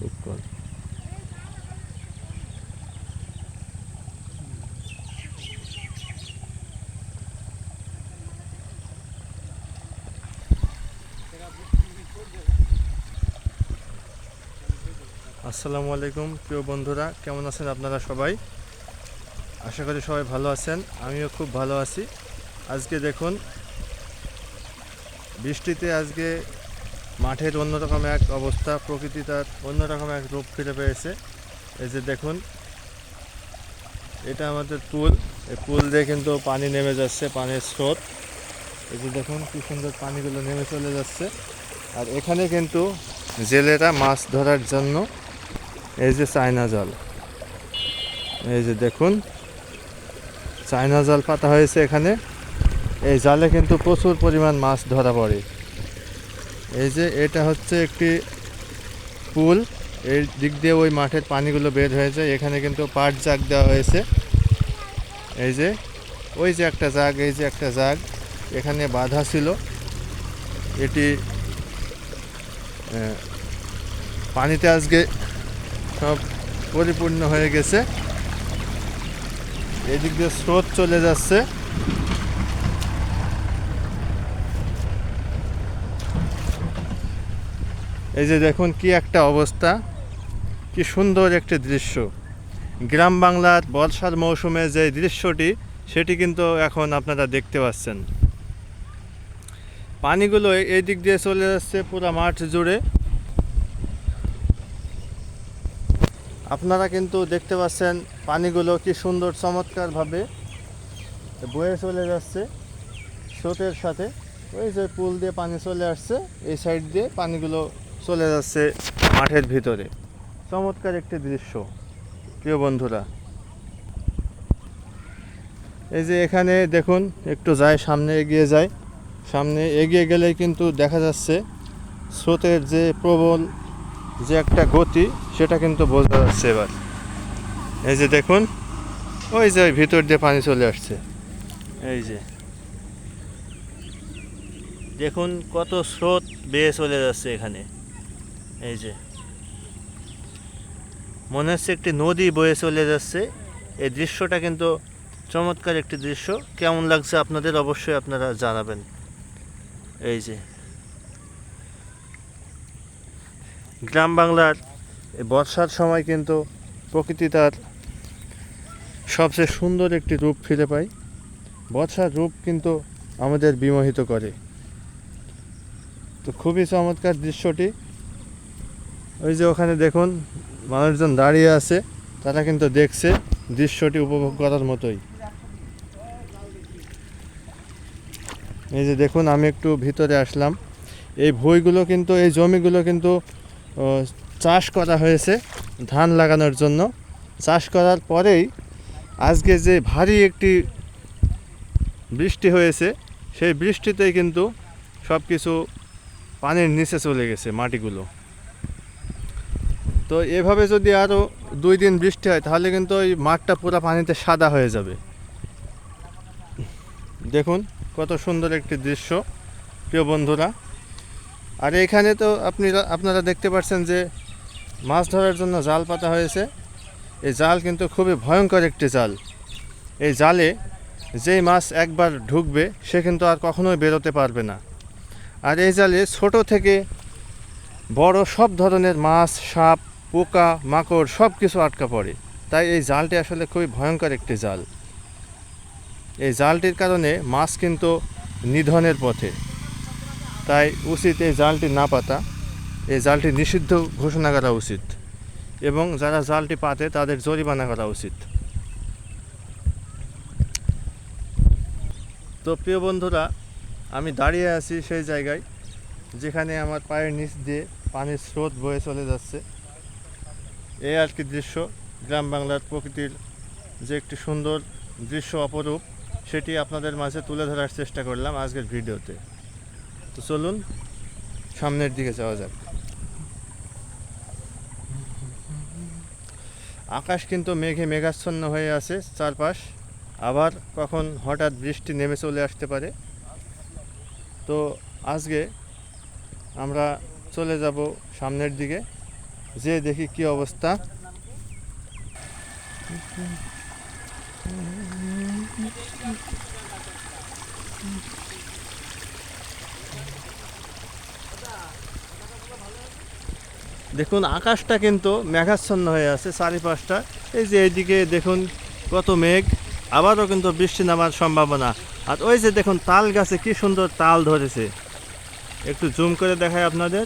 উপকূল। আসসালামু আলাইকুম প্রিয় বন্ধুরা, কেমন আছেন আপনারা সবাই? আশা করি সবাই ভালো আছেন, আমিও খুব ভালো আছি। আজকে দেখুন, বৃষ্টিতে আজকে মাঠের অন্যরকম এক অবস্থা, প্রকৃতি তার অন্যরকম এক রূপ ফিরে পেয়েছে। এই যে দেখুন, এটা আমাদের পুল। এই পুল দিয়ে কিন্তু পানি নেমে যাচ্ছে, পানির স্রোত। এই যে দেখুন কি সুন্দর পানিগুলো নেমে চলে যাচ্ছে। আর এখানে কিন্তু জেলেরা মাছ ধরার জন্য এই যে চায়না জাল, এই যে দেখুন চায়না জাল পাতা হয়েছে এখানে। এই জালে কিন্তু প্রচুর পরিমাণ মাছ ধরা পড়ে। এই যে এটা হচ্ছে একটি পুল, এই দিক দিয়ে ওই মাঠের পানিগুলো বের হয়ে যায়। এখানে কিন্তু পাট জাগ দেওয়া হয়েছে। এই যে ওই যে একটা জাগ, এই যে একটা জাগ এখানে বাঁধা ছিল, এটি পানিতে আজকে সব পরিপূর্ণ হয়ে গেছে। এদিক দিয়ে স্রোত চলে যাচ্ছে। এই যে দেখুন কি একটা অবস্থা, কি সুন্দর একটি দৃশ্য। গ্রাম বাংলার বর্ষার মৌসুমে যে দৃশ্যটি, সেটি কিন্তু এখন আপনারা দেখতে পাচ্ছেন। পানিগুলো এই দিক দিয়ে চলে যাচ্ছে পুরো মাঠ জুড়ে। আপনারা কিন্তু দেখতে পাচ্ছেন পানিগুলো কি সুন্দর চমৎকারভাবে বয়ে চলে যাচ্ছে স্রোতের সাথে। ওই যে পুল দিয়ে পানি চলে আসছে, এই সাইড দিয়ে পানিগুলো চলে যাচ্ছে মাঠের ভিতরে। চমৎকার একটি দৃশ্য প্রিয় বন্ধুরা। এই যে এখানে দেখুন, একটু যায় সামনে, এগিয়ে যায়, সামনে এগিয়ে গেলেই কিন্তু দেখা যাচ্ছে স্রোতের যে প্রবল যে একটা গতি, সেটা কিন্তু বোঝা যাচ্ছে এবার। এই যে দেখুন, ওই যে ভিতর দিয়ে পানি চলে আসছে। এই যে দেখুন কত স্রোত বেয়ে চলে যাচ্ছে এখানে। এই যে মনে হচ্ছে একটি নদী বয়ে চলে যাচ্ছে। এই দৃশ্যটা কিন্তু চমৎকার একটি দৃশ্য। কেমন লাগছে আপনাদের অবশ্যই আপনারা জানাবেন। এই যে গ্রাম বাংলার বর্ষার সময় কিন্তু প্রকৃতি তার সবচেয়ে সুন্দর একটি রূপ ফিরে পায়। বর্ষার রূপ কিন্তু আমাদের বিমোহিত করে। তো খুবই চমৎকার দৃশ্যটি। ওই যে ওখানে দেখুন মানুষজন দাঁড়িয়ে আছে, তারা কিন্তু দেখছে দৃশ্যটি উপভোগ করার মতোই। এই যে দেখুন, আমি একটু ভিতরে আসলাম। এই ভুঁইগুলো কিন্তু, এই জমিগুলো কিন্তু চাষ করা হয়েছে ধান লাগানোর জন্য। চাষ করার পরেই আজকে যে ভারী একটি বৃষ্টি হয়েছে, সেই বৃষ্টিতেই কিন্তু সব কিছু পানির নিচে চলে গেছে মাটিগুলো। তো এভাবে যদি আরও 2 দিন বৃষ্টি হয়, তাহলে কিন্তু ওই মাঠটা পুরো পানিতে সাদা হয়ে যাবে। দেখুন কত সুন্দর একটি দৃশ্য প্রিয় বন্ধুরা। আর এখানে তো আপনারা দেখতে পাচ্ছেন যে মাছ ধরার জন্য জাল পাতা হয়েছে। এই জাল কিন্তু খুবই ভয়ঙ্কর একটি জাল। এই জালে যেই মাছ একবার ঢুকবে, সে কিন্তু আর কখনোই বেরোতে পারবে না। আর এই জালে ছোট থেকে বড় সব ধরনের মাছ, সাপ, পোকা, মাকড় সব কিছু আটকা পড়ে। তাই এই জালটি আসলে খুবই ভয়ঙ্কর একটি জাল। এই জালটির কারণে মাছ কিন্তু নিধনের পথে। তাই উচিত এই জালটি না পাতা, এই জালটি নিষিদ্ধ ঘোষণা করা উচিত, এবং যারা জালটি পাতে তাদের জরিমানা করা উচিত। তো প্রিয় বন্ধুরা, আমি দাঁড়িয়ে আছি সেই জায়গায় যেখানে আমার পায়ের নিচ দিয়ে পানির স্রোত বয়ে চলে যাচ্ছে। এই আর কি দৃশ্য। গ্রাম বাংলার প্রকৃতির যে একটি সুন্দর দৃশ্য, অপরূপ, সেটি আপনাদের মাঝে তুলে ধরার চেষ্টা করলাম আজকের ভিডিওতে। তো চলুন সামনের দিকে যাওয়া যাক। আকাশ কিন্তু মেঘে মেঘাচ্ছন্ন হয়ে আছে চারপাশ। আবার কখন হঠাৎ বৃষ্টি নেমে চলে আসতে পারে। তো আজকে আমরা চলে যাব সামনের দিকে। যে দেখি কি অবস্থা। দেখুন আকাশটা কিন্তু মেঘাচ্ছন্ন হয়ে আছে চারিপাশটা। এই যে এইদিকে দেখুন কত মেঘ, আবারও কিন্তু বৃষ্টি নামার সম্ভাবনা। আর ওই যে দেখুন তাল গাছে কি সুন্দর তাল ধরেছে, একটু জুম করে দেখায় আপনাদের।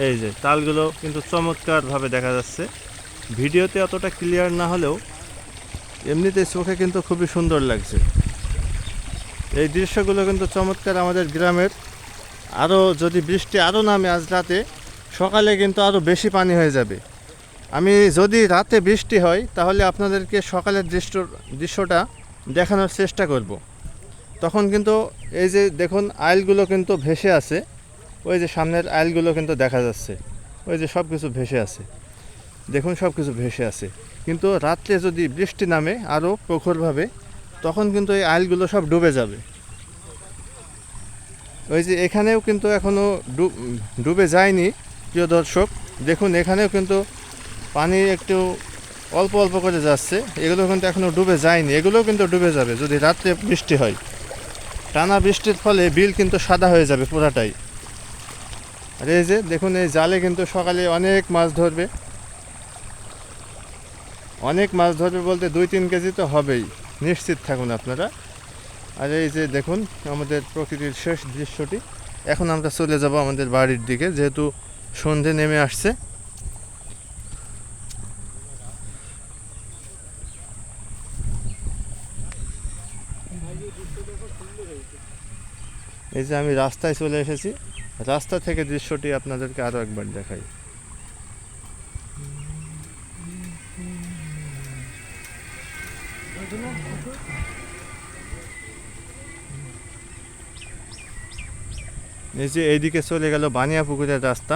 এই যে তালগুলো কিন্তু চমৎকারভাবে দেখা যাচ্ছে, ভিডিওতে অতটা ক্লিয়ার না হলেও এমনিতে চোখে কিন্তু খুবই সুন্দর লাগছে। এই দৃশ্যগুলো কিন্তু চমৎকার আমাদের গ্রামের। আরও যদি বৃষ্টি আরও নামে আজ রাতে, সকালে কিন্তু আরও বেশি পানি হয়ে যাবে। আমি যদি রাতে বৃষ্টি হয় তাহলে আপনাদেরকে সকালের দৃশ্যটা দেখানোর চেষ্টা করব। তখন কিন্তু এই যে দেখুন আইলগুলো কিন্তু ভেসে আছে, ওই যে সামনের আইলগুলো কিন্তু দেখা যাচ্ছে, ওই যে সব কিছু ভেসে আছে, দেখুন সব কিছু ভেসে আছে। কিন্তু রাত্রে যদি বৃষ্টি নামে আরও প্রখরভাবে, তখন কিন্তু এই আইলগুলো সব ডুবে যাবে। ওই যে এখানেও কিন্তু এখনও ডুবে যায়নি প্রিয় দর্শক, দেখুন এখানেও কিন্তু পানি একটু অল্প অল্প করে যাচ্ছে, এগুলো কিন্তু এখনও ডুবে যায়নি, এগুলোও কিন্তু ডুবে যাবে যদি রাত্রে বৃষ্টি হয়। টানা বৃষ্টির ফলে বিল কিন্তু সাদা হয়ে যাবে পুরাটাই। আর এই যে দেখুন এই জালে কিন্তু সকালে অনেক মাছ ধরবে, অনেক মাছ ধরবে বলতে 2-3 কেজি তো হবেই, নিশ্চিত থাকুন আপনারা। আর এই যে দেখুন আমাদের প্রকৃতির শেষ দৃশ্যটি। এখন আমরা চলে যাব আমাদের বাড়ির দিকে, যেহেতু সন্ধে নেমে আসছে। এই যে আমি রাস্তায় চলে এসেছি, রাস্তা থেকে দৃশ্যটি আপনাদেরকে আরও একবার দেখাই। এই যে এইদিকে চলে গেল বানিয়াপুকুরের রাস্তা,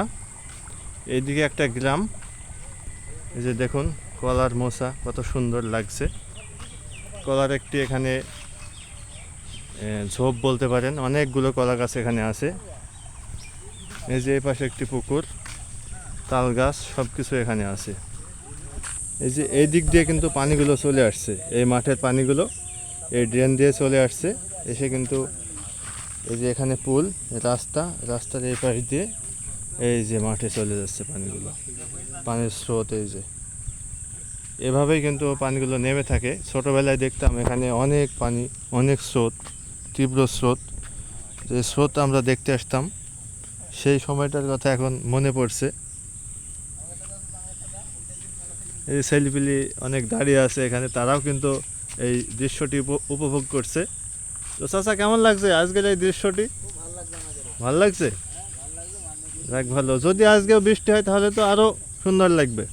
এইদিকে একটা গ্রাম। এই যে দেখুন কলার মোচা কত সুন্দর লাগছে, কলার একটি এখানে ঝোপ বলতে পারেন, অনেকগুলো কলা গাছ এখানে আছে। এই যে এই পাশে একটি পুকুর, তাল গাছ, সব কিছু এখানে আছে। এই যে এই দিক দিয়ে কিন্তু পানিগুলো চলে আসছে, এই মাঠের পানিগুলো এই ড্রেন দিয়ে চলে আসছে, এসে কিন্তু এই যে এখানে পুল, রাস্তার এই পাশ দিয়ে এই যে মাঠে চলে যাচ্ছে পানিগুলো, পানির স্রোত। এই যে এভাবেই কিন্তু পানিগুলো নেমে থাকে। ছোটোবেলায় দেখতাম এখানে অনেক পানি, অনেক স্রোত, তীব্র স্রোত, যে স্রোত আমরা দেখতে আসতাম, সেই সময়টার কথা এখন মনে পড়ছে। এই ছেলেপিলি অনেক দাঁড়িয়ে আছে এখানে, তারাও কিন্তু এই দৃশ্যটি উপভোগ করছে। তো চাচা কেমন লাগছে আজকের এই দৃশ্যটি? ভালো লাগছে, যাক ভালো। যদি আজকেও বৃষ্টি হয় তাহলে তো আরো সুন্দর লাগবে।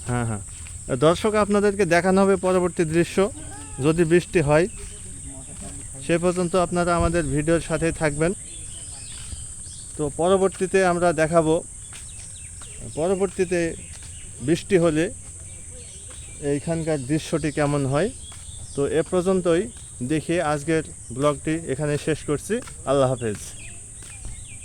হ্যাঁ হ্যাঁ, দর্শক আপনাদেরকে দেখানো হবে পরবর্তী দৃশ্য যদি বৃষ্টি হয়। সে পর্যন্ত আপনারা আমাদের ভিডিওর সাথেই থাকবেন। তো পরবর্তীতে আমরা দেখাবো, পরবর্তীতে বৃষ্টি হলে এইখানকার দৃশ্যটি কেমন হয়। তো এ পর্যন্তই দেখে আজকের ব্লগটি এখানে শেষ করছি। আল্লাহ হাফেজ।